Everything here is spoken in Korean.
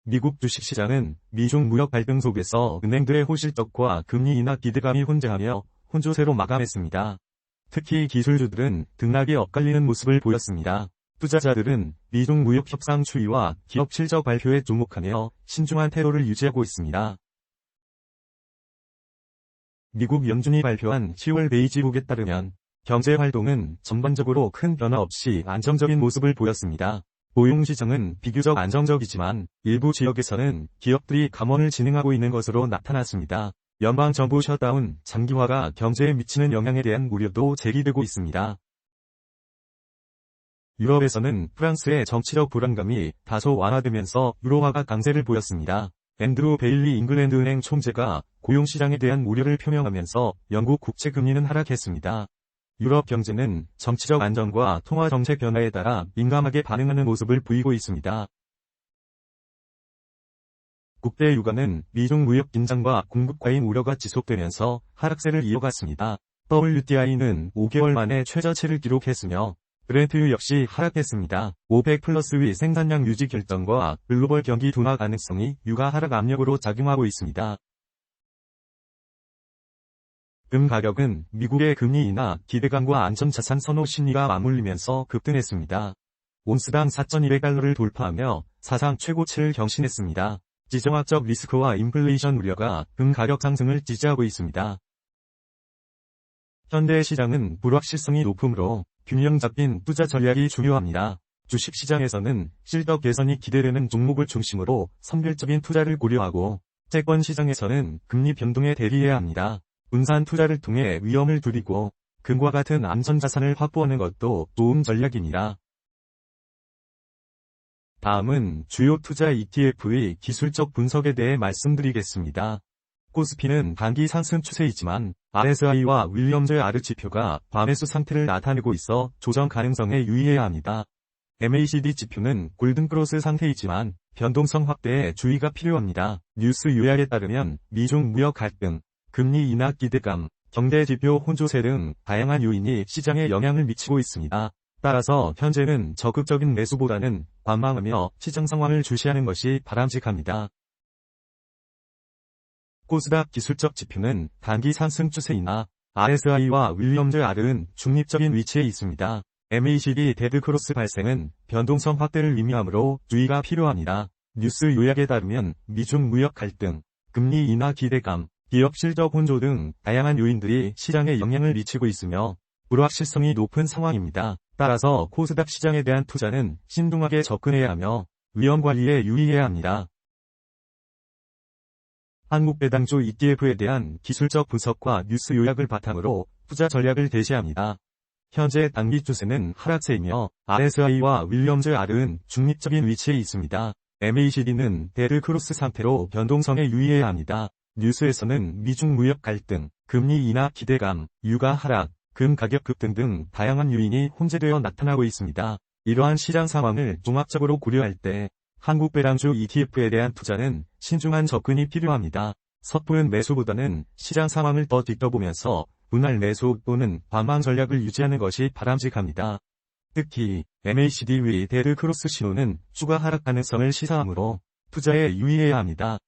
미국 주식시장은 미중 무역 갈등 속에서 은행들의 호실적과 금리 인하 기대감이 혼재하며 혼조세로 마감했습니다. 특히 기술주들은 등락이 엇갈리는 모습을 보였습니다. 투자자들은 미중 무역 협상 추이와 기업 실적 발표에 주목하며 신중한 태도를 유지하고 있습니다. 미국 연준이 발표한 10월 베이지북에 따르면 경제 활동은 전반적으로 큰 변화 없이 안정적인 모습을 보였습니다. 고용시장은 비교적 안정적이지만 일부 지역에서는 기업들이 감원을 진행하고 있는 것으로 나타났습니다. 연방정부 셧다운 장기화가 경제에 미치는 영향에 대한 우려도 제기되고 있습니다. 유럽에서는 프랑스의 정치적 불안감이 다소 완화되면서 유로화가 강세를 보였습니다. 앤드루 베일리 잉글랜드은행 총재가 고용시장에 대한 우려를 표명하면서 영국 국채금리는 하락했습니다. 유럽 경제는 정치적 안정과 통화정책 변화에 따라 민감하게 반응하는 모습을 보이고 있습니다. 국대 유가는 미중 무역 긴장과 공급 과잉 우려가 지속되면서 하락세를 이어갔습니다. WTI는 5개월 만에 최저치를 기록했으며 브렌트유 역시 하락했습니다. 오펙 플러스 위 생산량 유지 결정과 글로벌 경기 둔화 가능성이 유가 하락 압력으로 작용하고 있습니다. 금 가격은 미국의 금리 인하 기대감과 안전자산 선호 심리가 맞물리면서 급등했습니다. 온스당 4,200달러를 돌파하며 사상 최고치를 경신했습니다. 지정학적 리스크와 인플레이션 우려가 금 가격 상승을 지지하고 있습니다. 현대 시장은 불확실성이 높으므로 균형 잡힌 투자 전략이 중요합니다. 주식시장에서는 실적 개선이 기대되는 종목을 중심으로 선별적인 투자를 고려하고 채권 시장에서는 금리 변동에 대비해야 합니다. 분산 투자를 통해 위험을 줄이고 금과 같은 안전자산을 확보하는 것도 좋은 전략입니다. 다음은 주요 투자 ETF의 기술적 분석에 대해 말씀드리겠습니다. 코스피는 단기 상승 추세이지만 RSI와 윌리엄즈 R 지표가 과매수 상태를 나타내고 있어 조정 가능성에 유의해야 합니다. MACD 지표는 골든크로스 상태이지만 변동성 확대에 주의가 필요합니다. 뉴스 요약에 따르면 미중 무역 갈등, 금리 인하 기대감, 경제지표 혼조세 등 다양한 요인이 시장에 영향을 미치고 있습니다. 따라서 현재는 적극적인 매수보다는 관망하며 시장 상황을 주시하는 것이 바람직합니다. 코스닥 기술적 지표는 단기 상승 추세이나 RSI와 윌리엄즈 R은 중립적인 위치에 있습니다. MACD 데드크로스 발생은 변동성 확대를 의미하므로 주의가 필요합니다. 뉴스 요약에 따르면 미중 무역 갈등, 금리 인하 기대감, 기업 실적 혼조 등 다양한 요인들이 시장에 영향을 미치고 있으며 불확실성이 높은 상황입니다. 따라서 코스닥 시장에 대한 투자는 신중하게 접근해야 하며 위험 관리에 유의해야 합니다. 한국배당주 ETF에 대한 기술적 분석과 뉴스 요약을 바탕으로 투자 전략을 제시합니다. 현재 단기 추세는 하락세이며 RSI와 윌리엄즈 R은 중립적인 위치에 있습니다. MACD는 데드크로스 상태로 변동성에 유의해야 합니다. 뉴스에서는 미중 무역 갈등, 금리 인하 기대감, 유가 하락, 금 가격 급등 등 다양한 요인이 혼재되어 나타나고 있습니다. 이러한 시장 상황을 종합적으로 고려할 때 한국배당주 ETF에 대한 투자는 신중한 접근이 필요합니다. 섣부른 매수보다는 시장 상황을 더 지켜보면서 분할 매수 또는 관망 전략을 유지하는 것이 바람직합니다. 특히 MACD 위 데드크로스 신호는 추가 하락 가능성을 시사하므로 투자에 유의해야 합니다.